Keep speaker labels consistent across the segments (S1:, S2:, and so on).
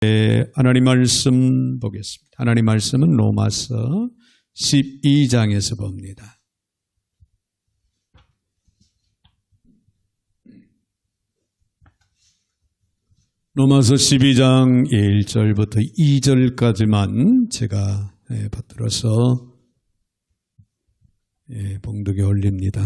S1: 하나님 말씀 보겠습니다. 하나님 말씀은 로마서 12장에서 봅니다. 로마서 12장 1절부터 2절까지만 제가 받들어서 봉독에 올립니다.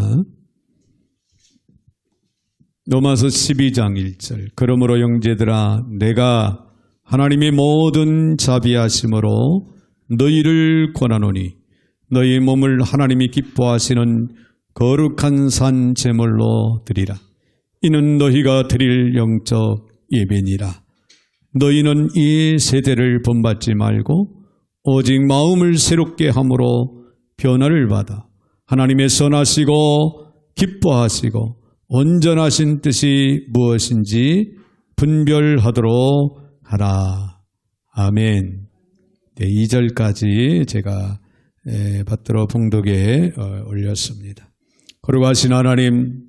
S1: 로마서 12장 1절. 그러므로 형제들아, 내가 하나님의 모든 자비하심으로 너희를 권하노니 너희 몸을 하나님이 기뻐하시는 거룩한 산 제물로 드리라. 이는 너희가 드릴 영적 예배니라. 너희는 이 세대를 본받지 말고 오직 마음을 새롭게 함으로 변화를 받아 하나님의 선하시고 기뻐하시고 온전하신 뜻이 무엇인지 분별하도록 하라. 아멘. 2절까지 제가 받들어 봉독에 올렸습니다. 거룩하신 하나님,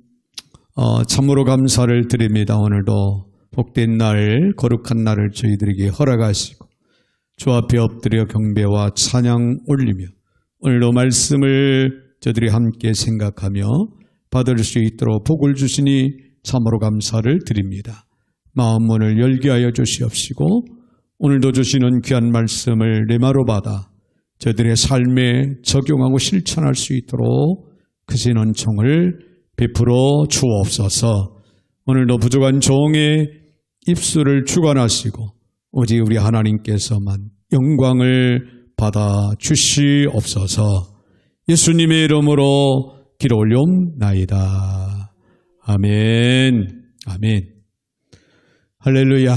S1: 참으로 감사를 드립니다. 오늘도 복된 날, 거룩한 날을 저희들에게 허락하시고 주 앞에 엎드려 경배와 찬양 올리며 오늘도 말씀을 저들이 함께 생각하며 받을 수 있도록 복을 주시니 참으로 감사를 드립니다. 마음문을 열게 하여 주시옵시고 오늘도 주시는 귀한 말씀을 레마로 받아 저들의 삶에 적용하고 실천할 수 있도록 크신 은총을 베풀어 주옵소서. 오늘도 부족한 종의 입술을 주관하시고 오직 우리 하나님께서만 영광을 받아 주시옵소서. 예수님의 이름으로 기도 올려옵나이다. 아멘. 아멘. 할렐루야.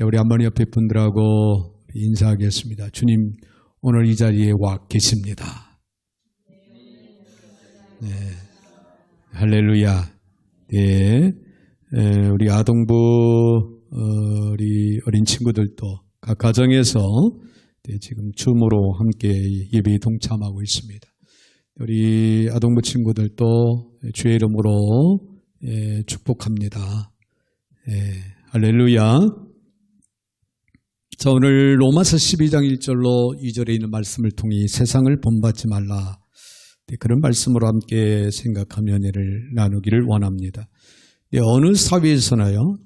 S1: 우리 한번 옆에 분들하고 인사하겠습니다. 주님, 오늘 이 자리에 와 계십니다. 네. 할렐루야. 네. 우리 아동부, 우리 어린 친구들도 각 가정에서 지금 줌으로 함께 예배에 동참하고 있습니다. 우리 아동부 친구들도 주의 이름으로 축복합니다. 할렐루야. 자, 오늘 로마서 12장 1절로 2절에 있는 말씀을 통해 세상을 본받지 말라. 그런 말씀으로 함께 생각하며 은혜를 나누기를 원합니다. 어느 사회에서나요,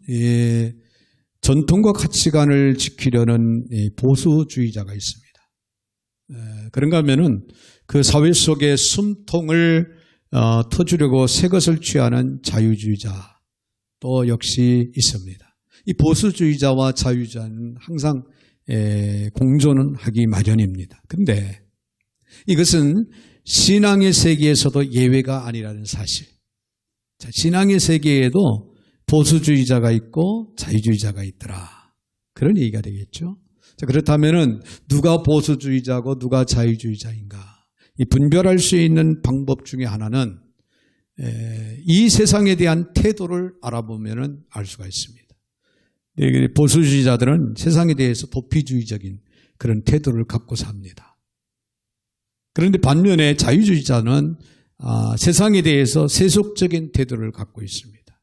S1: 전통과 가치관을 지키려는 보수주의자가 있습니다. 그런가 하면은 그 사회 속에 숨통을 터주려고 새 것을 취하는 자유주의자 또 역시 있습니다. 이 보수주의자와 자유주의자는 항상 공존은 하기 마련입니다. 그런데 이것은 신앙의 세계에서도 예외가 아니라는 사실. 자, 신앙의 세계에도 보수주의자가 있고 자유주의자가 있더라. 그런 얘기가 되겠죠. 자, 그렇다면은 누가 보수주의자고 누가 자유주의자인가? 이 분별할 수 있는 방법 중에 하나는 이 세상에 대한 태도를 알아보면은 알 수가 있습니다. 보수주의자들은 세상에 대해서 도피주의적인 그런 태도를 갖고 삽니다. 그런데 반면에 자유주의자는 세상에 대해서 세속적인 태도를 갖고 있습니다.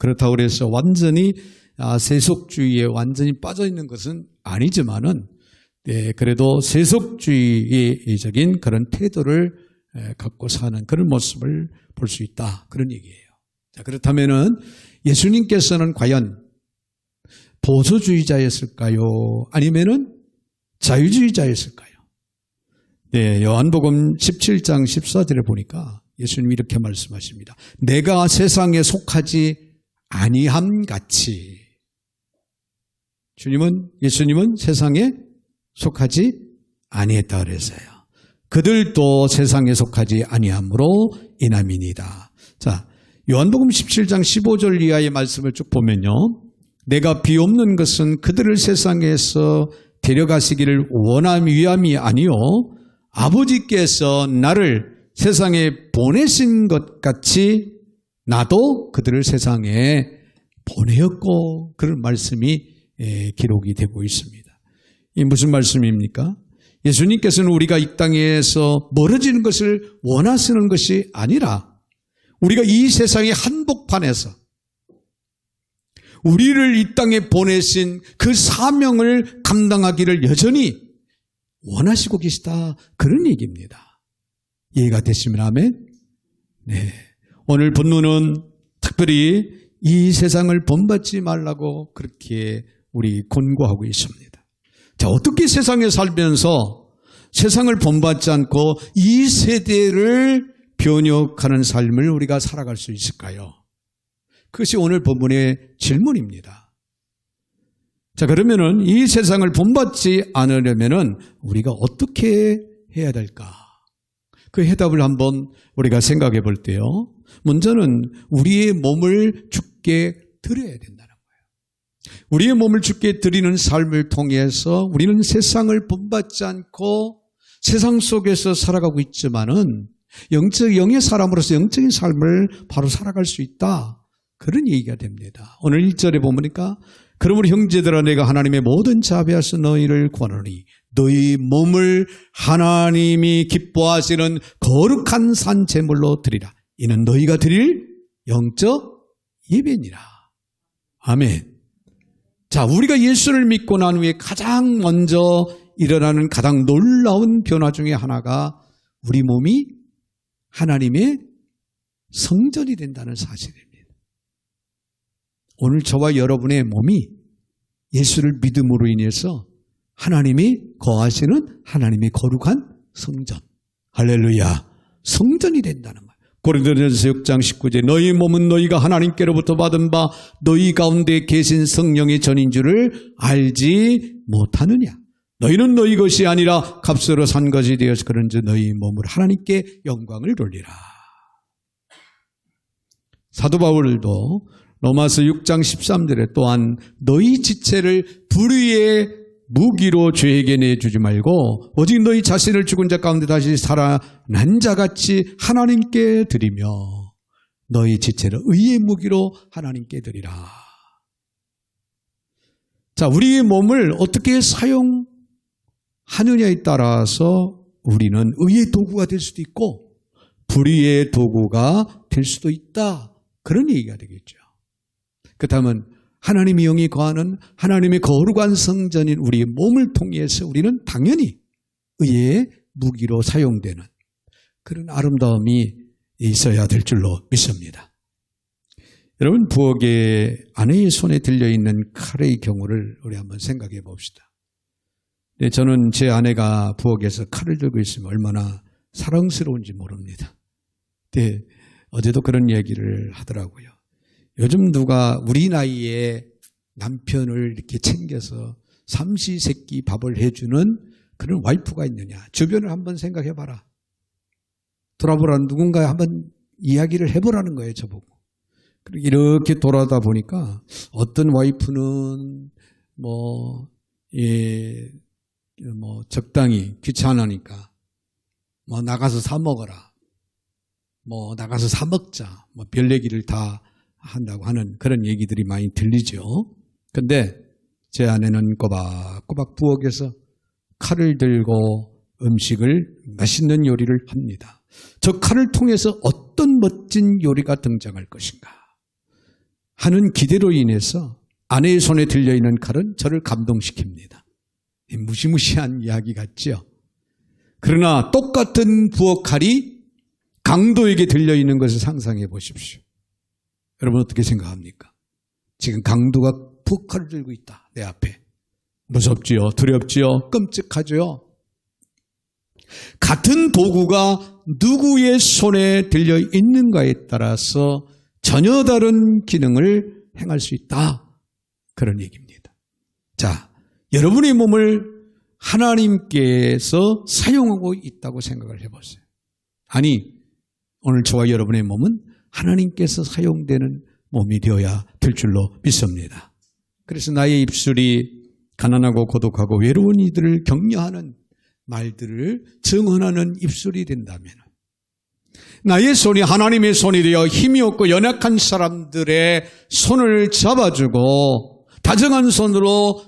S1: 그렇다고 해서 완전히 세속주의에 완전히 빠져 있는 것은 아니지만은 그래도 세속주의적인 그런 태도를 갖고 사는 그런 모습을 볼 수 있다. 그런 얘기예요. 자, 그렇다면은 예수님께서는 과연 보수주의자였을까요? 아니면은 자유주의자였을까요? 네, 요한복음 17장 14절에 보니까 예수님이 이렇게 말씀하십니다. 내가 세상에 속하지 아니함 같이. 예수님은 세상에 속하지 아니했다 그랬어요. 그들도 세상에 속하지 아니함으로 인함이니이다. 자, 요한복음 17장 15절 이하의 말씀을 쭉 보면요. 내가 비옵는 것은 그들을 세상에서 데려가시기를 위함이 아니요 아버지께서 나를 세상에 보내신 것 같이 나도 그들을 세상에 보내었고 그런 말씀이 기록이 되고 있습니다. 이 무슨 말씀입니까? 예수님께서는 우리가 이 땅에서 멀어지는 것을 원하시는 것이 아니라 우리가 이 세상의 한복판에서 우리를 이 땅에 보내신 그 사명을 감당하기를 여전히 원하시고 계시다. 그런 얘기입니다. 이해가 되시면 아멘? 네. 오늘 본문은 특별히 이 세상을 본받지 말라고 그렇게 우리 권고하고 있습니다. 자, 어떻게 세상에 살면서 세상을 본받지 않고 이 세대를 변혁하는 삶을 우리가 살아갈 수 있을까요? 그것이 오늘 본문의 질문입니다. 자, 그러면은 이 세상을 본받지 않으려면은 우리가 어떻게 해야 될까? 그 해답을 한번 우리가 생각해 볼 때요. 먼저는 우리의 몸을 주께 드려야 된다는 거예요. 우리의 몸을 주께 드리는 삶을 통해서 우리는 세상을 본받지 않고 세상 속에서 살아가고 있지만은 영의 사람으로서 영적인 삶을 바로 살아갈 수 있다. 그런 얘기가 됩니다. 오늘 1절에 보니까 그러므로 형제들아 내가 하나님의 모든 자비하서 너희를 구하노니 너희 몸을 하나님이 기뻐하시는 거룩한 산 제물로 드리라. 이는 너희가 드릴 영적 예배니라. 아멘. 자, 우리가 예수를 믿고 난 후에 가장 먼저 일어나는 가장 놀라운 변화 중에 하나가 우리 몸이 하나님의 성전이 된다는 사실입니다. 오늘 저와 여러분의 몸이 예수를 믿음으로 인해서 하나님이 거하시는 하나님의 거룩한 성전. 할렐루야. 성전이 된다는 거예요. 고린도전서 6장 19절 너희 몸은 너희가 하나님께로부터 받은 바 너희 가운데 계신 성령의 전인 줄을 알지 못하느냐. 너희는 너희 것이 아니라 값으로 산 것이 되어서 그런즉 너희 몸을 하나님께 영광을 돌리라. 사도 바울도 로마서 6장 13절에 또한 너희 지체를 불의의 무기로 죄에게 내주지 말고 오직 너희 자신을 죽은 자 가운데 다시 살아난 자같이 하나님께 드리며 너희 지체를 의의 무기로 하나님께 드리라. 자, 우리의 몸을 어떻게 사용하느냐에 따라서 우리는 의의 도구가 될 수도 있고 불의의 도구가 될 수도 있다. 그런 얘기가 되겠죠. 그렇다면 하나님의 영이 거하는 하나님의 거룩한 성전인 우리의 몸을 통해서 우리는 당연히 의의 무기로 사용되는 그런 아름다움이 있어야 될 줄로 믿습니다. 여러분, 부엌에 아내의 손에 들려있는 칼의 경우를 우리 한번 생각해 봅시다. 네, 저는 제 아내가 부엌에서 칼을 들고 있으면 얼마나 사랑스러운지 모릅니다. 네, 어제도 그런 얘기를 하더라고요. 요즘 누가 우리 나이에 남편을 이렇게 챙겨서 삼시세끼 밥을 해주는 그런 와이프가 있느냐. 주변을 한번 생각해봐라. 돌아보라. 누군가 한번 이야기를 해보라는 거예요, 저보고. 그리고 이렇게 돌아다 보니까 어떤 와이프는 적당히 귀찮으니까 나가서 사 먹어라. 나가서 사 먹자. 별 얘기를 다 한다고 하는 그런 얘기들이 많이 들리죠. 근데 제 아내는 꼬박꼬박 부엌에서 칼을 들고 음식을 맛있는 요리를 합니다. 저 칼을 통해서 어떤 멋진 요리가 등장할 것인가 하는 기대로 인해서 아내의 손에 들려있는 칼은 저를 감동시킵니다. 무시무시한 이야기 같죠. 그러나 똑같은 부엌 칼이 강도에게 들려있는 것을 상상해 보십시오. 여러분 어떻게 생각합니까? 지금 강도가 부엌칼을 들고 있다. 내 앞에. 무섭지요? 두렵지요? 끔찍하죠? 같은 도구가 누구의 손에 들려 있는가에 따라서 전혀 다른 기능을 행할 수 있다. 그런 얘기입니다. 자, 여러분의 몸을 하나님께서 사용하고 있다고 생각을 해보세요. 아니, 오늘 저와 여러분의 몸은 하나님께서 사용되는 몸이 되어야 될 줄로 믿습니다. 그래서 나의 입술이 가난하고 고독하고 외로운 이들을 격려하는 말들을 증언하는 입술이 된다면 나의 손이 하나님의 손이 되어 힘이 없고 연약한 사람들의 손을 잡아주고 다정한 손으로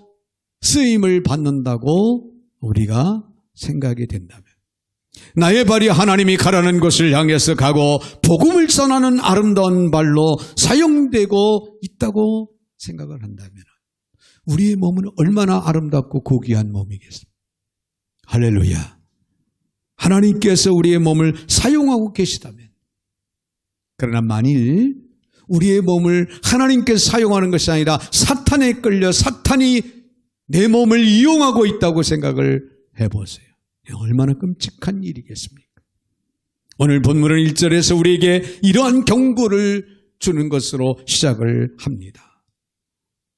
S1: 쓰임을 받는다고 우리가 생각이 된다면 나의 발이 하나님이 가라는 곳을 향해서 가고 복음을 전하는 아름다운 발로 사용되고 있다고 생각을 한다면 우리의 몸은 얼마나 아름답고 고귀한 몸이겠습니까? 할렐루야. 하나님께서 우리의 몸을 사용하고 계시다면, 그러나 만일 우리의 몸을 하나님께서 사용하는 것이 아니라 사탄에 끌려 사탄이 내 몸을 이용하고 있다고 생각을 해보세요. 얼마나 끔찍한 일이겠습니까? 오늘 본문은 1절에서 우리에게 이러한 경고를 주는 것으로 시작을 합니다.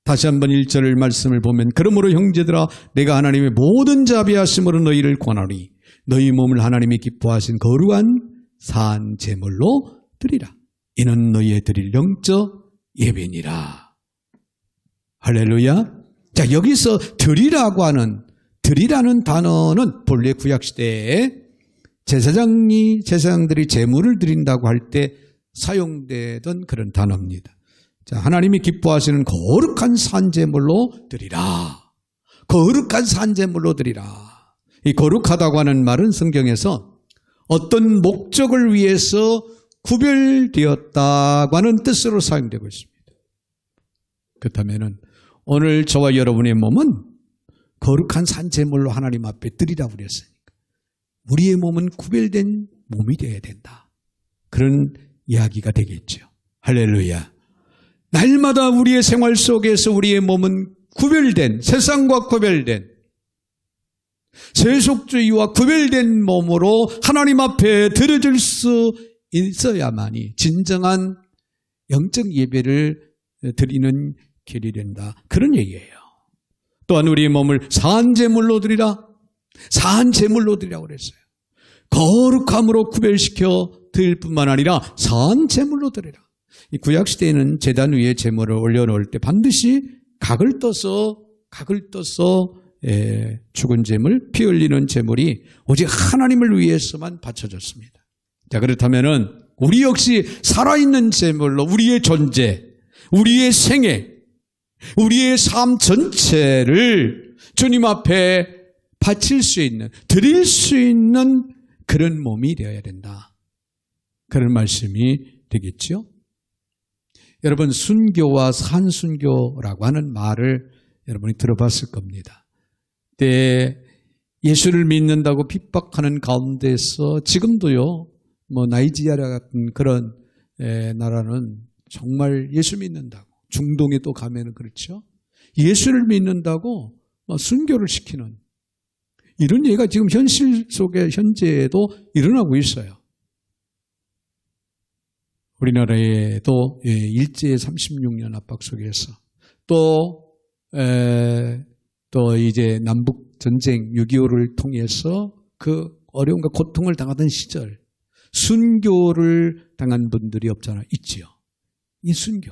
S1: 다시 한번 1절 말씀을 보면, 그러므로 형제들아 내가 하나님의 모든 자비하심으로 너희를 권하노니 너희 몸을 하나님이 기뻐하신 거룩한 산 제물로 드리라. 이는 너희의 드릴 영적 예배니라. 할렐루야. 자, 여기서 드리라는 단어는 본래 구약시대에 제사장들이 제물을 드린다고 할 때 사용되던 그런 단어입니다. 자, 하나님이 기뻐하시는 거룩한 산제물로 드리라. 거룩한 산제물로 드리라. 이 거룩하다고 하는 말은 성경에서 어떤 목적을 위해서 구별되었다고 하는 뜻으로 사용되고 있습니다. 그렇다면 오늘 저와 여러분의 몸은 거룩한 산제물로 하나님 앞에 드리라고 그랬으니까 우리의 몸은 구별된 몸이 되어야 된다. 그런 이야기가 되겠죠. 할렐루야. 날마다 우리의 생활 속에서 우리의 몸은 구별된, 세상과 구별된, 세속주의와 구별된 몸으로 하나님 앞에 드려질 수 있어야만이 진정한 영적 예배를 드리는 길이 된다. 그런 얘기예요. 또한 우리의 몸을 산제물로 드리라. 산제물로 드리라고 그랬어요. 거룩함으로 구별시켜 드릴 뿐만 아니라 산제물로 드리라. 이 구약시대에는 제단 위에 제물을 올려놓을 때 반드시 각을 떠서 죽은 제물, 피 흘리는 제물이 오직 하나님을 위해서만 바쳐졌습니다. 자, 그렇다면은 우리 역시 살아있는 제물로 우리의 존재, 우리의 생애, 우리의 삶 전체를 주님 앞에 바칠 수 있는, 드릴 수 있는 그런 몸이 되어야 된다. 그런 말씀이 되겠죠. 여러분, 순교와 산순교라고 하는 말을 여러분이 들어봤을 겁니다. 그때 예수를 믿는다고 핍박하는 가운데서 지금도요, 나이지리아 같은 그런 나라는 정말 예수 믿는다고, 중동에 또 가면은 그렇죠. 예수를 믿는다고 순교를 시키는 이런 얘기가 지금 현실 속에 현재에도 일어나고 있어요. 우리나라에도 일제 36년 압박 속에서 또 이제 남북 전쟁 6.25를 통해서 그 어려움과 고통을 당하던 시절 순교를 당한 분들이 없잖아. 있지요. 이 순교.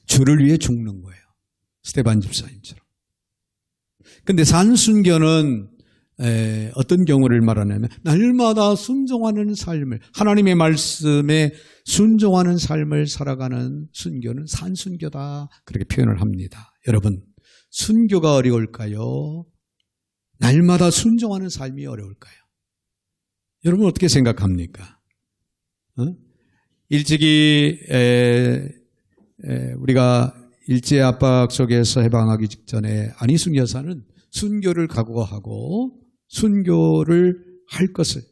S1: 주를 위해 죽는 거예요. 스테반 집사님처럼. 근데 산순교는 어떤 경우를 말하냐면 날마다 순종하는 삶을, 하나님의 말씀에 순종하는 삶을 살아가는 순교는 산순교다. 그렇게 표현을 합니다. 여러분, 순교가 어려울까요? 날마다 순종하는 삶이 어려울까요? 여러분 어떻게 생각합니까? 일찍이 우리가 일제 압박 속에서 해방하기 직전에 안희숙 여사는 순교를 각오하고 순교를 할 것을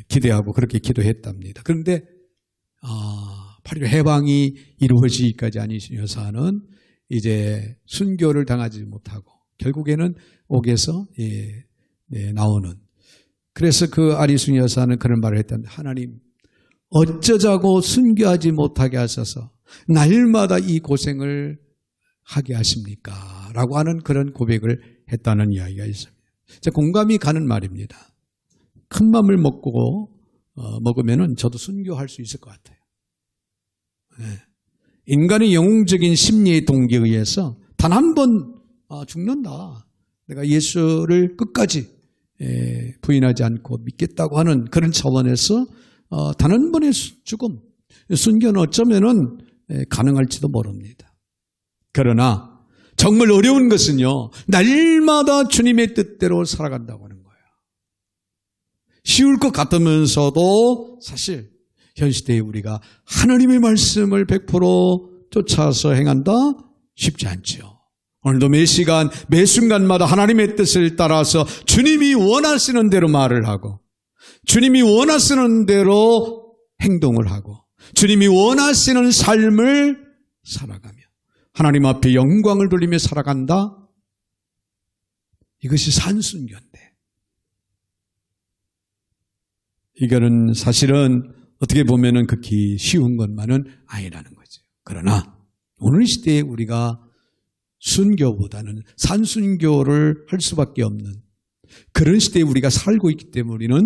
S1: 기대하고 그렇게 기도했답니다. 그런데 8.15 해방이 이루어지기까지 안희숙 여사는 이제 순교를 당하지 못하고 결국에는 옥에서 나오는, 그래서 그 안희숙 여사는 그런 말을 했답니다. 하나님, 어쩌자고 순교하지 못하게 하셔서 날마다 이 고생을 하게 하십니까? 라고 하는 그런 고백을 했다는 이야기가 있습니다. 공감이 가는 말입니다. 큰 맘을 먹으면은 저도 순교할 수 있을 것 같아요. 인간의 영웅적인 심리의 동기에 의해서 단 한 번 죽는다. 내가 예수를 끝까지 부인하지 않고 믿겠다고 하는 그런 차원에서 단 한 번의 죽음, 순교는 어쩌면은 가능할지도 모릅니다. 그러나 정말 어려운 것은요, 날마다 주님의 뜻대로 살아간다고 하는 거예요. 쉬울 것 같으면서도 사실 현 시대에 우리가 하나님의 말씀을 100% 쫓아서 행한다? 쉽지 않죠. 오늘도 매 시간, 매 순간마다 하나님의 뜻을 따라서 주님이 원하시는 대로 말을 하고 주님이 원하시는 대로 행동을 하고 주님이 원하시는 삶을 살아가며 하나님 앞에 영광을 돌리며 살아간다? 이것이 산순교인데 이거는 사실은 어떻게 보면은 극히 쉬운 것만은 아니라는 거죠. 그러나 오늘 시대에 우리가 순교보다는 산순교를 할 수밖에 없는 그런 시대에 우리가 살고 있기 때문에 우리는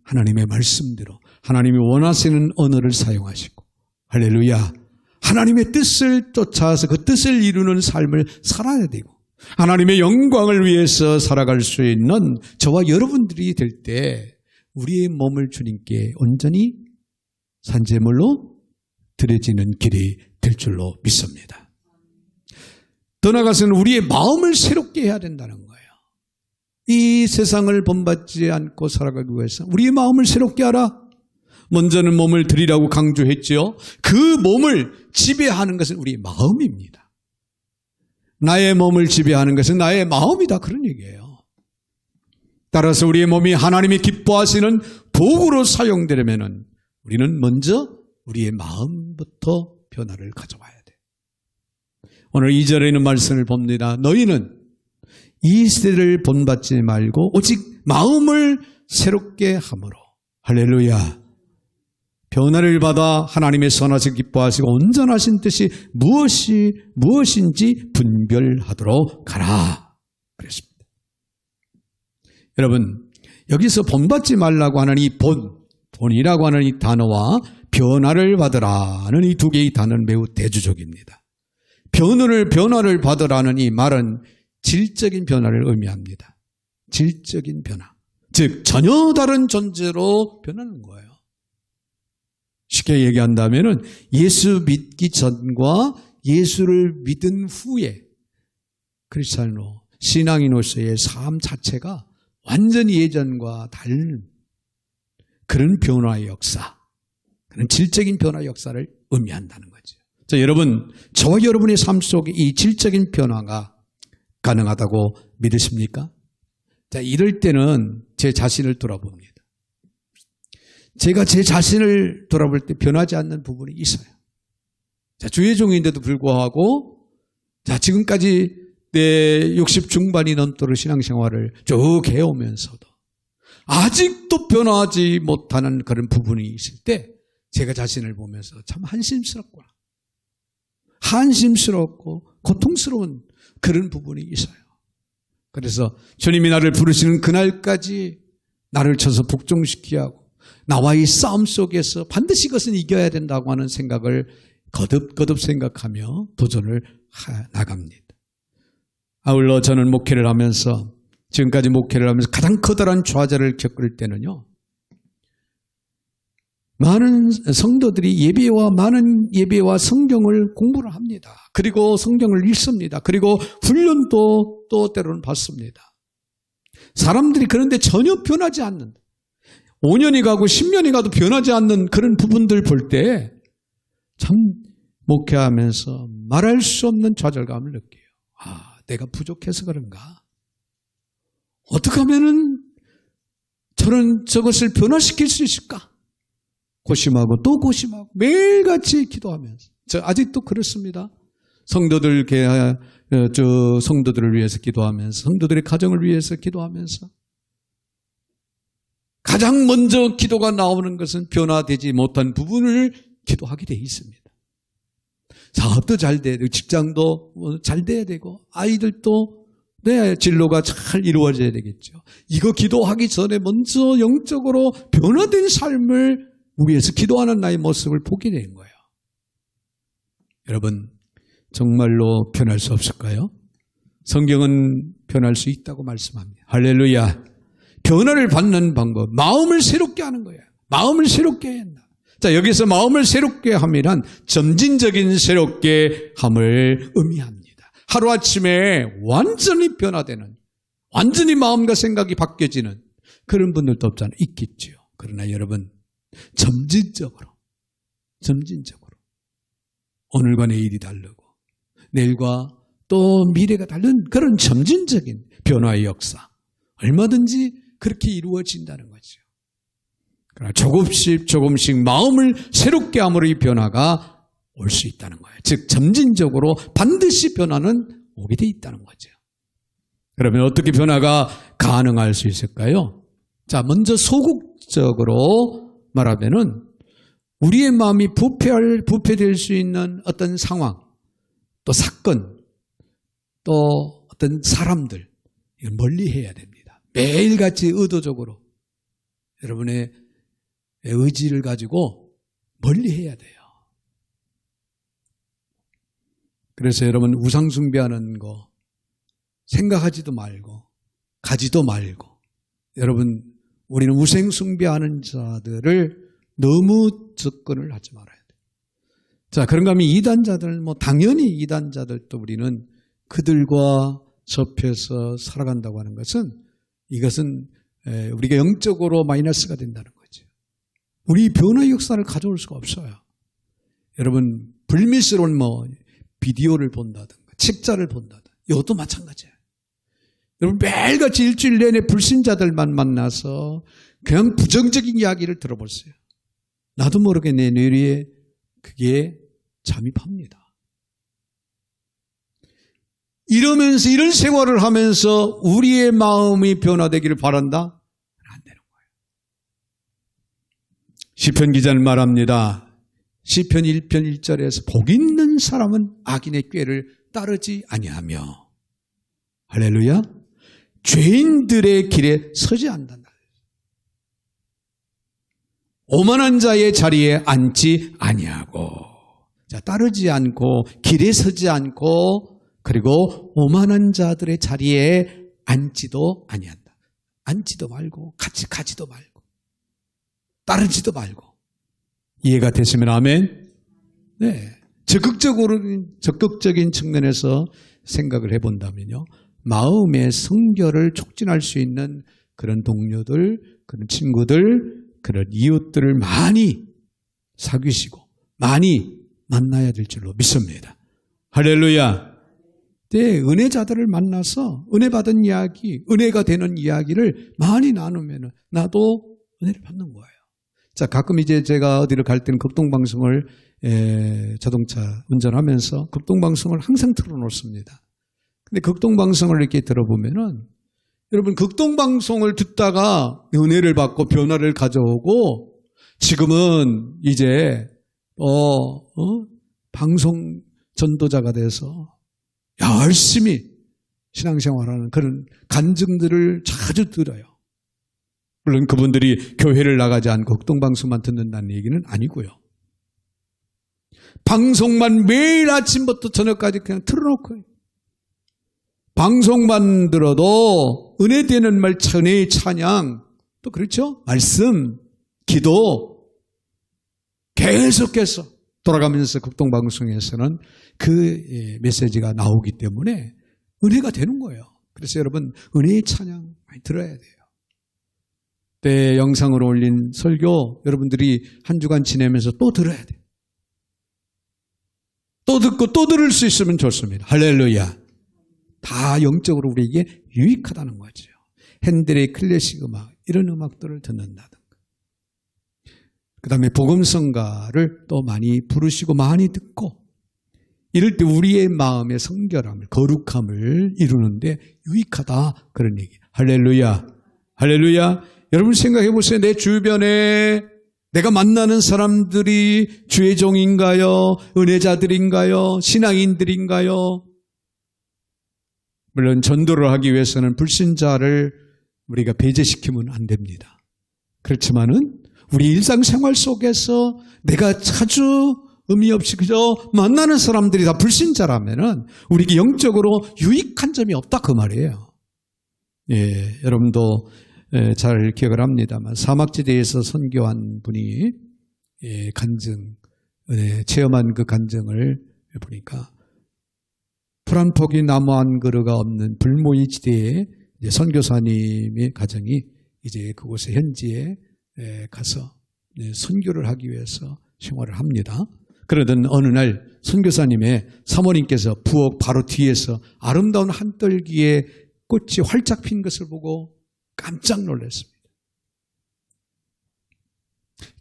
S1: 하나님의 말씀대로 하나님이 원하시는 언어를 사용하시고 할렐루야 하나님의 뜻을 쫓아서 그 뜻을 이루는 삶을 살아야 되고 하나님의 영광을 위해서 살아갈 수 있는 저와 여러분들이 될 때 우리의 몸을 주님께 온전히 산제물로 드려지는 길이 될 줄로 믿습니다. 더 나아가서는 우리의 마음을 새롭게 해야 된다는 거예요. 이 세상을 본받지 않고 살아가기 위해서 우리의 마음을 새롭게 하라. 먼저는 몸을 드리라고 강조했지요. 그 몸을 지배하는 것은 우리의 마음입니다. 나의 몸을 지배하는 것은 나의 마음이다. 그런 얘기예요. 따라서 우리의 몸이 하나님이 기뻐하시는 도구로 사용되려면 우리는 먼저 우리의 마음부터 변화를 가져와야 돼. 오늘 2절에 있는 말씀을 봅니다. 너희는 이 시대를 본받지 말고 오직 마음을 새롭게 함으로 할렐루야 변화를 받아 하나님의 선하시고 기뻐하시고 온전하신 뜻이 무엇인지 분별하도록 가라 그랬습니다. 여러분 여기서 본받지 말라고 하는 이 본이라고 하는 이 단어와 변화를 받으라는 이 두 개의 단어는 매우 대조적입니다. 변화를 받으라는 이 말은 질적인 변화를 의미합니다. 질적인 변화. 즉 전혀 다른 존재로 변하는 거예요. 쉽게 얘기한다면 예수 믿기 전과 예수를 믿은 후에 크리스찬으로 신앙인으로서의 삶 자체가 완전히 예전과 다른 그런 변화의 역사, 그런 질적인 변화의 역사를 의미한다는 거죠. 자, 여러분, 저와 여러분의 삶 속에 이 질적인 변화가 가능하다고 믿으십니까? 자, 이럴 때는 제 자신을 돌아봅니다. 제가 제 자신을 돌아볼 때 변하지 않는 부분이 있어요. 자, 주의 종인데도 불구하고, 자, 지금까지 내 60 중반이 넘도록 신앙생활을 쭉 해오면서도 아직도 변하지 못하는 그런 부분이 있을 때 제가 자신을 보면서 참 한심스럽구나. 한심스럽고 고통스러운 그런 부분이 있어요. 그래서 주님이 나를 부르시는 그날까지 나를 쳐서 복종시키게 하고 나와의 싸움 속에서 반드시 그것은 이겨야 된다고 하는 생각을 거듭거듭 생각하며 도전을 나갑니다. 아울러 저는 목회를 하면서 지금까지 목회를 하면서 가장 커다란 좌절을 겪을 때는요. 많은 성도들이 많은 예배와 성경을 공부를 합니다. 그리고 성경을 읽습니다. 그리고 훈련도 또 때로는 받습니다. 사람들이 그런데 전혀 변하지 않는 5년이 가고 10년이 가도 변하지 않는 그런 부분들 볼 때 참 목회하면서 말할 수 없는 좌절감을 느껴요. 아, 내가 부족해서 그런가? 어떻게 하면은 저것을 변화시킬 수 있을까? 고심하고 또 고심하고 매일같이 기도하면서 저 아직도 그렇습니다. 성도들을 위해서 기도하면서 성도들의 가정을 위해서 기도하면서 가장 먼저 기도가 나오는 것은 변화되지 못한 부분을 기도하게 돼 있습니다. 사업도 잘 돼야 되고 직장도 잘 돼야 되고 아이들도 내 진로가 잘 이루어져야 되겠죠. 이거 기도하기 전에 먼저 영적으로 변화된 삶을 위해서 기도하는 나의 모습을 보게 된 거예요. 여러분 정말로 변할 수 없을까요? 성경은 변할 수 있다고 말씀합니다. 할렐루야. 변화를 받는 방법, 마음을 새롭게 하는 거예요. 마음을 새롭게 해야 한다. 자, 여기서 마음을 새롭게 함이란 점진적인 새롭게 함을 의미합니다. 하루아침에 완전히 변화되는, 완전히 마음과 생각이 바뀌어지는 그런 분들도 없잖아요. 있겠죠. 그러나 여러분 점진적으로 오늘과 내일이 다르고 내일과 또 미래가 다른 그런 점진적인 변화의 역사, 얼마든지 그렇게 이루어진다는 거죠. 그러나 조금씩 마음을 새롭게 함으로 이 변화가 올 수 있다는 거예요. 즉 점진적으로 반드시 변화는 오게 돼 있다는 거죠. 그러면 어떻게 변화가 가능할 수 있을까요? 자, 먼저 소극적으로 말하면은 우리의 마음이 부패될 수 있는 어떤 상황, 또 사건, 또 어떤 사람들, 이걸 멀리해야 됩니다. 매일같이 의도적으로 여러분의 의지를 가지고 멀리해야 돼요. 그래서 여러분 우상 숭배하는 거 생각하지도 말고 가지도 말고, 여러분 우리는 우상 숭배하는 자들을 너무 접근을 하지 말아야 돼요. 자, 그런가 하면 이단자들, 당연히 이단자들도 우리는 그들과 접해서 살아간다고 하는 것은, 이것은 우리가 영적으로 마이너스가 된다는 거죠. 우리 변화 역사를 가져올 수가 없어요. 여러분 불미스러운 비디오를 본다든가 책자를 본다든가 이것도 마찬가지예요. 여러분 매일같이 일주일 내내 불신자들만 만나서 그냥 부정적인 이야기를 들어보세요. 나도 모르게 내 뇌리에 그게 잠입합니다. 이러면서 이런 생활을 하면서 우리의 마음이 변화되기를 바란다? 안 되는 거예요. 시편 기자는 말합니다. 시편 1편 1절에서 복 있는 사람은 악인의 꾀를 따르지 아니하며, 할렐루야, 죄인들의 길에 서지 않는다. 오만한 자의 자리에 앉지 아니하고, 자, 따르지 않고 길에 서지 않고 그리고 오만한 자들의 자리에 앉지도 아니한다. 앉지도 말고 같이 가지도 말고 따르지도 말고. 이해가 되시면 아멘. 네, 적극적인 측면에서 생각을 해본다면요, 마음의 성결을 촉진할 수 있는 그런 동료들, 그런 친구들, 그런 이웃들을 많이 사귀시고 많이 만나야 될 줄로 믿습니다. 할렐루야. 네, 은혜자들을 만나서 은혜 받은 이야기, 은혜가 되는 이야기를 많이 나누면 나도 은혜를 받는 거예요. 자, 가끔 이제 제가 어디를 갈 때는 극동방송을 자동차 운전하면서 극동방송을 항상 틀어놓습니다. 근데 극동방송을 이렇게 들어보면은 여러분 극동방송을 듣다가 은혜를 받고 변화를 가져오고 지금은 이제 방송 전도자가 돼서 열심히 신앙생활하는 그런 간증들을 자주 들어요. 물론 그분들이 교회를 나가지 않고 극동방송만 듣는다는 얘기는 아니고요. 방송만 매일 아침부터 저녁까지 그냥 틀어놓고 방송만 들어도 은혜되는 말, 은혜의 찬양, 또 그렇죠? 말씀, 기도 계속해서 돌아가면서 극동방송에서는 그 메시지가 나오기 때문에 은혜가 되는 거예요. 그래서 여러분 은혜의 찬양 많이 들어야 돼요. 때 영상으로 올린 설교 여러분들이 한 주간 지내면서 또 들어야 돼요. 또 듣고 또 들을 수 있으면 좋습니다. 할렐루야. 다 영적으로 우리에게 유익하다는 거죠. 핸델의 클래식 음악, 이런 음악들을 듣는다든가. 그 다음에 복음성가를 또 많이 부르시고 많이 듣고, 이럴 때 우리의 마음의 성결함을, 거룩함을 이루는데 유익하다, 그런 얘기. 할렐루야. 할렐루야. 여러분 생각해 보세요. 내 주변에 내가 만나는 사람들이 주의 종인가요? 은혜자들인가요? 신앙인들인가요? 물론 전도를 하기 위해서는 불신자를 우리가 배제시키면 안 됩니다. 그렇지만은 우리 일상생활 속에서 내가 자주 의미 없이 그저 만나는 사람들이 다 불신자라면은 우리에게 영적으로 유익한 점이 없다, 그 말이에요. 예, 여러분도 잘 기억을 합니다만 사막지대에서 선교한 분이 체험한 그 간증을 보니까 풀 한 폭이 나무 한 그루가 없는 불모의 지대에 선교사님의 가정이 이제 그곳에 현지에 가서 선교를 하기 위해서 생활을 합니다. 그러던 어느 날 선교사님의 사모님께서 부엌 바로 뒤에서 아름다운 한떨기에 꽃이 활짝 핀 것을 보고 깜짝 놀랐습니다.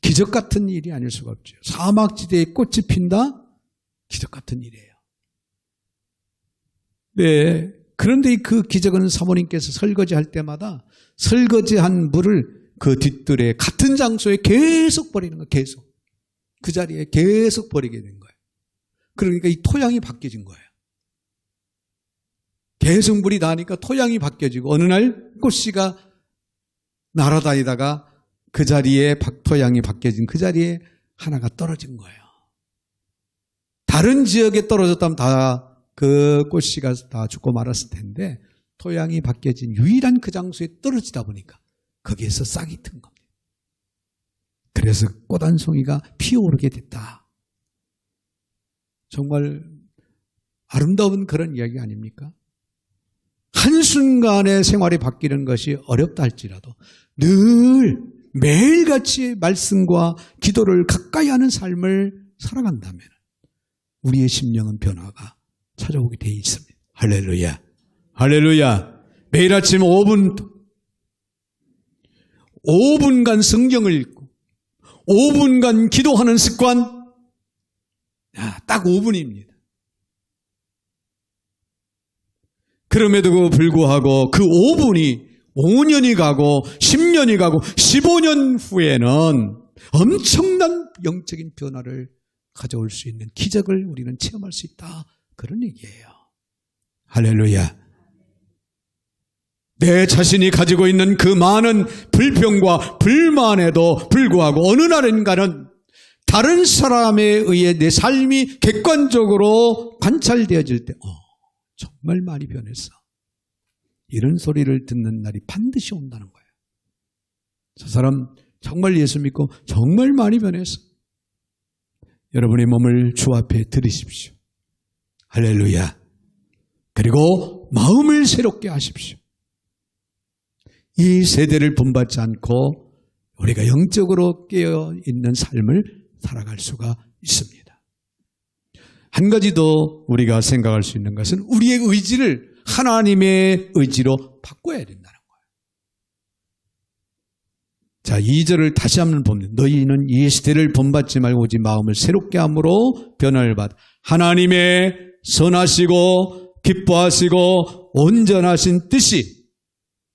S1: 기적 같은 일이 아닐 수가 없죠. 사막지대에 꽃이 핀다? 기적 같은 일이에요. 네. 그런데 그 기적은 사모님께서 설거지할 때마다 설거지한 물을 그 뒷뜰에 같은 장소에 계속 버리는 거예요. 계속. 그 자리에 계속 버리게 된 거예요. 그러니까 이 토양이 바뀌어진 거예요. 계속 물이 나니까 토양이 바뀌어지고 어느 날 꽃씨가 날아다니다가 그 자리에 토양이 바뀌어진 그 자리에 하나가 떨어진 거예요. 다른 지역에 떨어졌다면 다 그 꽃씨가 다 죽고 말았을 텐데 토양이 바뀌어진 유일한 그 장소에 떨어지다 보니까 거기에서 싹이 튼 겁니다. 그래서 꽃 한 송이가 피어오르게 됐다. 정말 아름다운 그런 이야기 아닙니까? 한순간에 생활이 바뀌는 것이 어렵다 할지라도 늘 매일같이 말씀과 기도를 가까이 하는 삶을 살아간다면 우리의 심령은 변화가 찾아오게 되어 있습니다. 할렐루야. 할렐루야. 매일 아침 5분간 성경을 읽고 5분간 기도하는 습관, 딱 5분입니다. 그럼에도 불구하고 그 5분이 5년이 가고 10년이 가고 15년 후에는 엄청난 영적인 변화를 가져올 수 있는 기적을 우리는 체험할 수 있다. 그런 얘기예요. 할렐루야. 내 자신이 가지고 있는 그 많은 불평과 불만에도 불구하고 어느 날인가는 다른 사람에 의해 내 삶이 객관적으로 관찰되어질 때 정말 많이 변했어. 이런 소리를 듣는 날이 반드시 온다는 거예요. 저 사람 정말 예수 믿고 정말 많이 변했어. 여러분의 몸을 주 앞에 들이십시오. 할렐루야. 그리고 마음을 새롭게 하십시오. 이 세대를 본받지 않고 우리가 영적으로 깨어있는 삶을 살아갈 수가 있습니다. 한 가지 더 우리가 생각할 수 있는 것은 우리의 의지를 하나님의 의지로 바꿔야 된다는 거예요. 자, 2절을 다시 한번 보면 너희는 이 시대를 본받지 말고 오직 마음을 새롭게 함으로 변화를 받아 하나님의 선하시고 기뻐하시고 온전하신 뜻이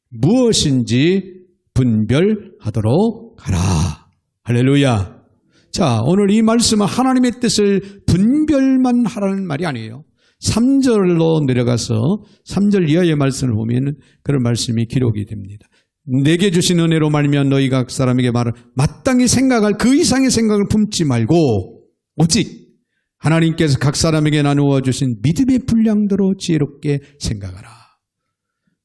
S1: 무엇인지 분별하도록 하라. 할렐루야. 자, 오늘 이 말씀은 하나님의 뜻을 분별만 하라는 말이 아니에요. 3절로 내려가서 3절 이하의 말씀을 보면 그런 말씀이 기록이 됩니다. 내게 주신 은혜로 말미암아 너희 각 사람에게 말을 마땅히 생각할 그 이상의 생각을 품지 말고 오직 하나님께서 각 사람에게 나누어 주신 믿음의 분량대로 지혜롭게 생각하라.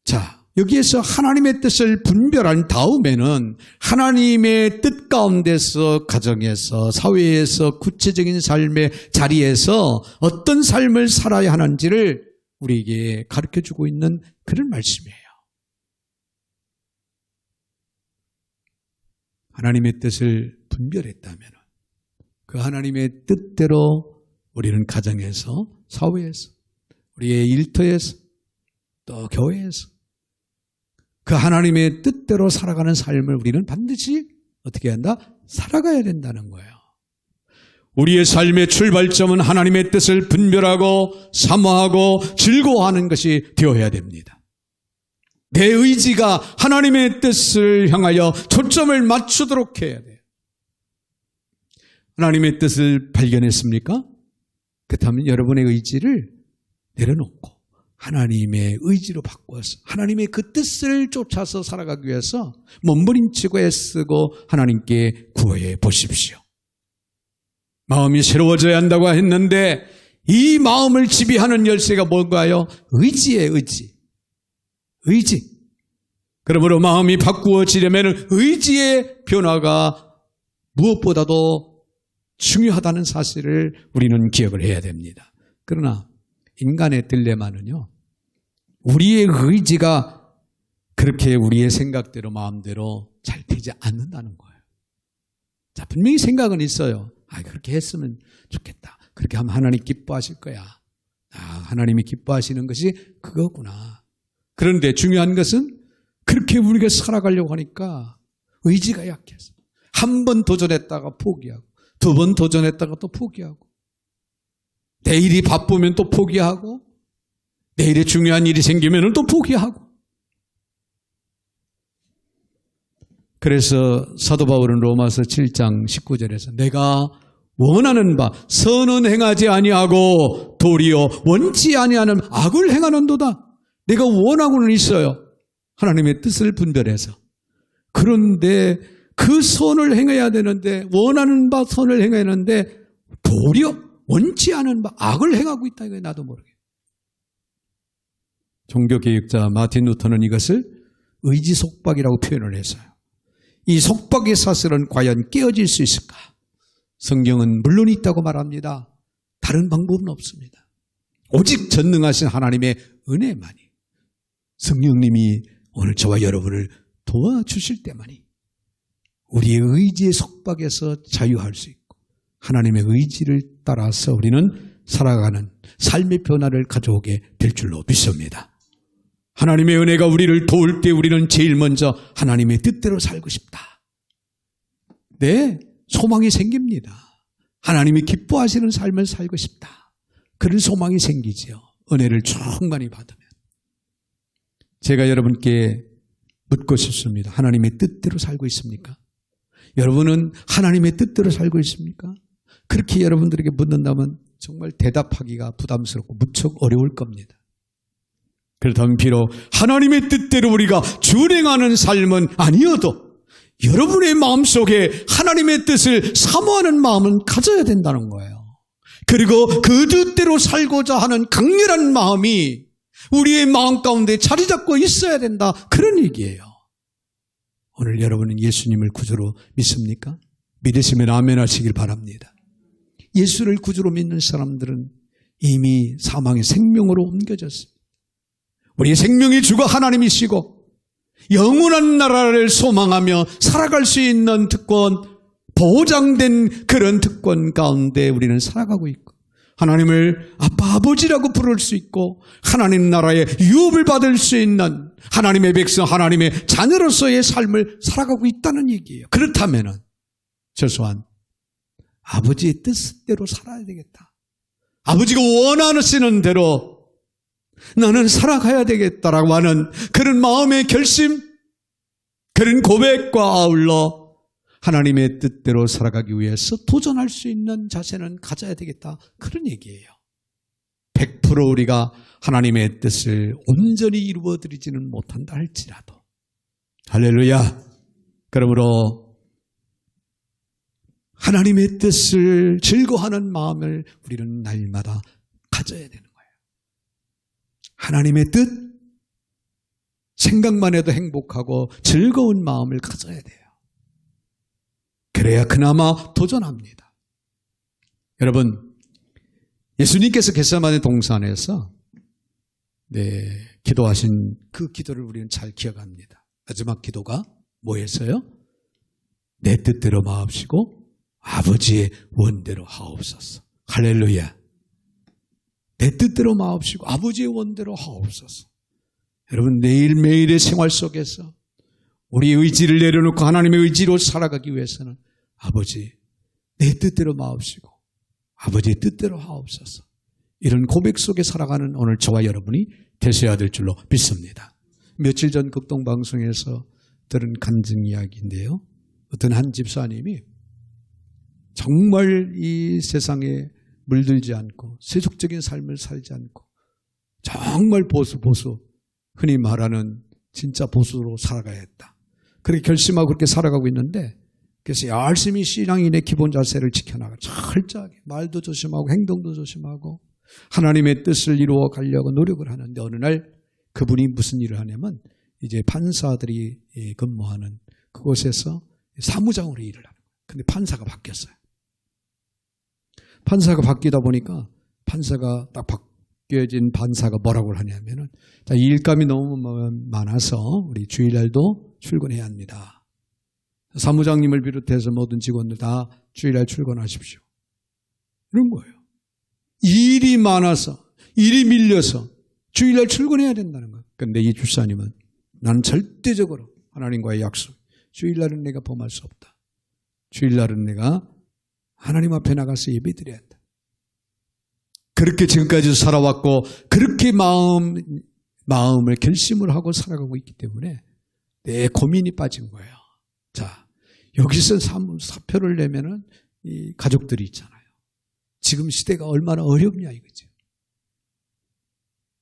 S1: 자, 여기에서 하나님의 뜻을 분별한 다음에는 하나님의 뜻 가운데서 가정에서 사회에서 구체적인 삶의 자리에서 어떤 삶을 살아야 하는지를 우리에게 가르쳐주고 있는 그런 말씀이에요. 하나님의 뜻을 분별했다면 그 하나님의 뜻대로 우리는 가정에서 사회에서 우리의 일터에서 또 교회에서 그 하나님의 뜻대로 살아가는 삶을 우리는 반드시 어떻게 한다? 살아가야 된다는 거예요. 우리의 삶의 출발점은 하나님의 뜻을 분별하고 사모하고 즐거워하는 것이 되어야 됩니다. 내 의지가 하나님의 뜻을 향하여 초점을 맞추도록 해야 돼요. 하나님의 뜻을 발견했습니까? 그렇다면 여러분의 의지를 내려놓고 하나님의 의지로 바꿔서 하나님의 그 뜻을 쫓아서 살아가기 위해서 몸부림치고 애쓰고 하나님께 구해 보십시오. 마음이 새로워져야 한다고 했는데 이 마음을 지배하는 열쇠가 뭔가요? 의지예요. 의지. 그러므로 마음이 바꾸어지려면 의지의 변화가 무엇보다도 중요하다는 사실을 우리는 기억을 해야 됩니다. 그러나 인간의 딜레마는요, 우리의 의지가 그렇게 우리의 생각대로 마음대로 잘 되지 않는다는 거예요. 자, 분명히 생각은 있어요. 그렇게 했으면 좋겠다. 그렇게 하면 하나님 기뻐하실 거야. 하나님이 기뻐하시는 것이 그거구나. 그런데 중요한 것은 그렇게 우리가 살아가려고 하니까 의지가 약해서 한 번 도전했다가 포기하고, 두 번 도전했다가 또 포기하고, 내일이 바쁘면 또 포기하고, 내일에 중요한 일이 생기면 또 포기하고. 그래서 사도 바울은 로마서 7장 19절에서 내가 원하는 바 선은 행하지 아니하고 도리어 원치 아니하는 악을 행하는도다. 내가 원하고는 있어요. 하나님의 뜻을 분별해서. 그런데 그 선을 행해야 되는데, 원하는 바 선을 행해야 하는데 도리어 원치 않은 바 악을 행하고 있다. 이거 나도 모르게. 종교개혁자 마틴 루터는 이것을 의지 속박이라고 표현을 했어요. 이 속박의 사슬은 과연 깨어질 수 있을까? 성경은 물론 있다고 말합니다. 다른 방법은 없습니다. 오직 전능하신 하나님의 은혜만이, 성령님이 오늘 저와 여러분을 도와주실 때만이 우리의 의지의 속박에서 자유할 수 있고, 하나님의 의지를 따라서 우리는 살아가는 삶의 변화를 가져오게 될 줄로 믿습니다. 하나님의 은혜가 우리를 도울 때 우리는 제일 먼저 하나님의 뜻대로 살고 싶다. 네, 소망이 생깁니다. 하나님이 기뻐하시는 삶을 살고 싶다. 그런 소망이 생기지요. 은혜를 충만히 받으면. 제가 여러분께 묻고 싶습니다. 하나님의 뜻대로 살고 있습니까? 여러분은 하나님의 뜻대로 살고 있습니까? 그렇게 여러분들에게 묻는다면 정말 대답하기가 부담스럽고 무척 어려울 겁니다. 그렇다면 비록 하나님의 뜻대로 우리가 준행하는 삶은 아니어도 여러분의 마음속에 하나님의 뜻을 사모하는 마음은 가져야 된다는 거예요. 그리고 그 뜻대로 살고자 하는 강렬한 마음이 우리의 마음 가운데 자리 잡고 있어야 된다. 그런 얘기예요. 오늘 여러분은 예수님을 구주로 믿습니까? 믿으시면 아멘 하시길 바랍니다. 예수를 구주로 믿는 사람들은 이미 사망의 생명으로 옮겨졌습니다. 우리의 생명의 주가 하나님이시고 영원한 나라를 소망하며 살아갈 수 있는 특권, 보장된 그런 특권 가운데 우리는 살아가고 있고, 하나님을 아빠, 아버지라고 부를 수 있고, 하나님 나라의 유업을 받을 수 있는 하나님의 백성, 하나님의 자녀로서의 삶을 살아가고 있다는 얘기예요. 그렇다면 최소한 아버지의 뜻대로 살아야 되겠다. 아버지가 원하시는 대로 나는 살아가야 되겠다라고 하는 그런 마음의 결심, 그런 고백과 아울러 하나님의 뜻대로 살아가기 위해서 도전할 수 있는 자세는 가져야 되겠다. 그런 얘기예요. 100% 우리가 하나님의 뜻을 온전히 이루어드리지는 못한다 할지라도. 할렐루야. 그러므로 하나님의 뜻을 즐거워하는 마음을 우리는 날마다 가져야 되는 거예요. 하나님의 뜻, 생각만 해도 행복하고 즐거운 마음을 가져야 돼요. 그래야 그나마 도전합니다. 여러분, 예수님께서 겟세마네 동산에서 기도하신 그 기도를 우리는 잘 기억합니다. 마지막 기도가 뭐였어요? 내 뜻대로 마옵시고 아버지의 원대로 하옵소서. 할렐루야. 내 뜻대로 마옵시고 아버지의 원대로 하옵소서. 여러분, 매일매일의 생활 속에서 우리의 의지를 내려놓고 하나님의 의지로 살아가기 위해서는 아버지, 내 뜻대로 마옵시고 아버지의 뜻대로 하옵소서. 이런 고백 속에 살아가는 오늘 저와 여러분이 되셔야 될 줄로 믿습니다. 며칠 전 극동방송에서 들은 간증 이야기인데요. 어떤 한 집사님이 정말 이 세상에 물들지 않고 세속적인 삶을 살지 않고 정말 보수, 흔히 말하는 진짜 보수로 살아가야 했다. 그렇게 결심하고 그렇게 살아가고 있는데, 그래서 열심히 신앙인의 기본 자세를 지켜나가 철저하게 말도 조심하고 행동도 조심하고 하나님의 뜻을 이루어 가려고 노력을 하는데, 어느 날 그분이 무슨 일을 하냐면 이제 판사들이 근무하는 그곳에서 사무장으로 일을 하는 거예요. 근데 판사가 바뀌었어요. 판사가 바뀌다 보니까 판사가 딱 바뀌어진 판사가 뭐라고 하냐면은, 일감이 너무 많아서 우리 주일날도 출근해야 합니다. 사무장님을 비롯해서 모든 직원들 다 주일날 출근하십시오. 이런 거예요. 일이 많아서, 일이 밀려서 주일날 출근해야 된다는 거예요. 그런데 이 집사님은 나는 절대적으로 하나님과의 약속, 주일날은 내가 범할 수 없다. 주일날은 내가 하나님 앞에 나가서 예배드려야 한다. 그렇게 지금까지 살아왔고 그렇게 마음을 결심을 하고 살아가고 있기 때문에 내 고민이 빠진 거예요. 자, 여기서 사표를 내면은 이 가족들이 있잖아요. 지금 시대가 얼마나 어렵냐 이거죠.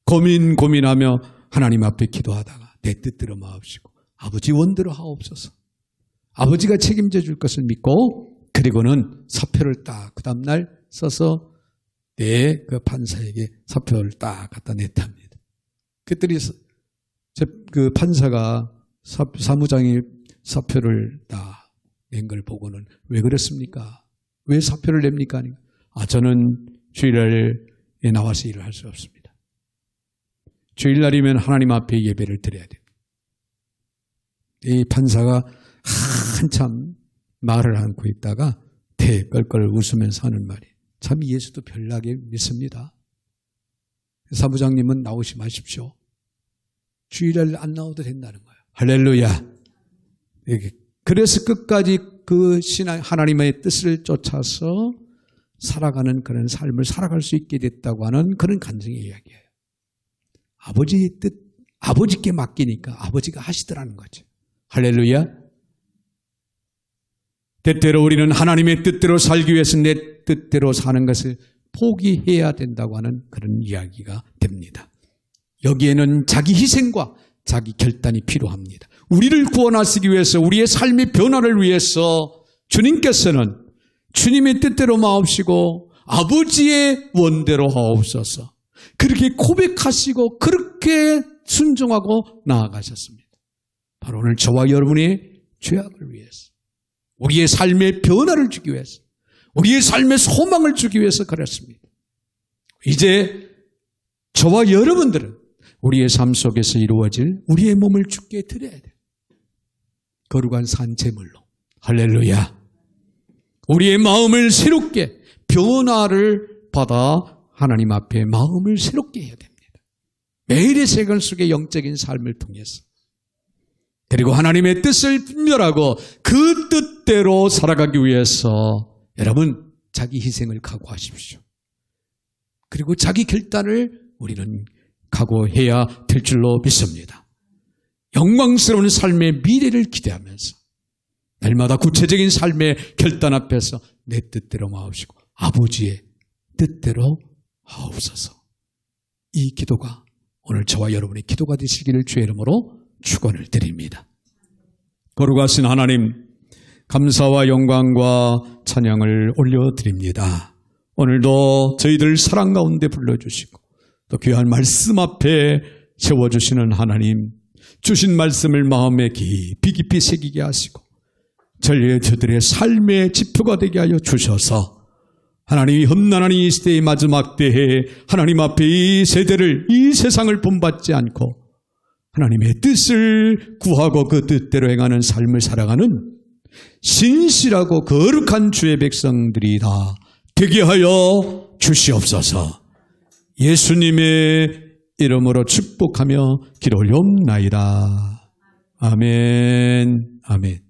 S1: 고민하며 하나님 앞에 기도하다가 내 뜻대로 마옵시고 아버지 원대로 하옵소서. 아버지가 책임져 줄 것을 믿고 그리고는 사표를 딱 그 다음날 써서 내 그 판사에게 사표를 딱 갖다 냈답니다. 그랬더니 그 판사가 사무장이 사표를 딱 낸 걸 보고는 왜 그랬습니까? 왜 사표를 냅니까? 저는 주일날에 나와서 일을 할 수 없습니다. 주일날이면 하나님 앞에 예배를 드려야 돼요. 이 판사가 한참 말을 않고 있다가 껄껄 웃으면서 하는 말이 참 예수도 별나게 믿습니다. 사무장님은 나오시 마십시오. 주일날 안 나와도 된다는 거예요. 할렐루야. 그래서 끝까지 그 하나님의 뜻을 쫓아서 살아가는 그런 삶을 살아갈 수 있게 됐다고 하는 그런 간증의 이야기예요. 아버지의 뜻, 아버지께 맡기니까 아버지가 하시더라는 거죠. 할렐루야. 때때로 우리는 하나님의 뜻대로 살기 위해서 내 뜻대로 사는 것을 포기해야 된다고 하는 그런 이야기가 됩니다. 여기에는 자기 희생과 자기 결단이 필요합니다. 우리를 구원하시기 위해서 우리의 삶의 변화를 위해서 주님께서는 주님의 뜻대로 마옵시고 아버지의 원대로 하옵소서. 그렇게 고백하시고 그렇게 순종하고 나아가셨습니다. 바로 오늘 저와 여러분의 죄악을 위해서 우리의 삶의 변화를 주기 위해서 우리의 삶의 소망을 주기 위해서 그랬습니다. 이제 저와 여러분들은 우리의 삶 속에서 이루어질 우리의 몸을 주께 드려야 돼요. 거룩한 산제물로. 할렐루야. 우리의 마음을 새롭게 변화를 받아 하나님 앞에 마음을 새롭게 해야 됩니다. 매일의 생활 속의 영적인 삶을 통해서 그리고 하나님의 뜻을 분별하고 그 뜻대로 살아가기 위해서 여러분 자기 희생을 각오하십시오. 그리고 자기 결단을 우리는 각오해야 될 줄로 믿습니다. 영광스러운 삶의 미래를 기대하면서 날마다 구체적인 삶의 결단 앞에서 내 뜻대로 마옵시고 아버지의 뜻대로 하옵소서. 이 기도가 오늘 저와 여러분의 기도가 되시기를 주의 이름으로 축원을 드립니다. 거룩하신 하나님, 감사와 영광과 찬양을 올려드립니다. 오늘도 저희들 사랑 가운데 불러주시고 또 귀한 말씀 앞에 세워주시는 하나님, 주신 말씀을 마음에 깊이 새기게 하시고 저들의 삶의 지표가 되게 하여 주셔서 하나님이 험난한 이 시대의 마지막 때에 하나님 앞에 이 세대를, 이 세상을 본받지 않고 하나님의 뜻을 구하고 그 뜻대로 행하는 삶을 살아가는 신실하고 거룩한 주의 백성들이 다 되게 하여 주시옵소서. 예수님의 이름으로 축복하며 기도 올려옵나이다. 아멘. 아멘.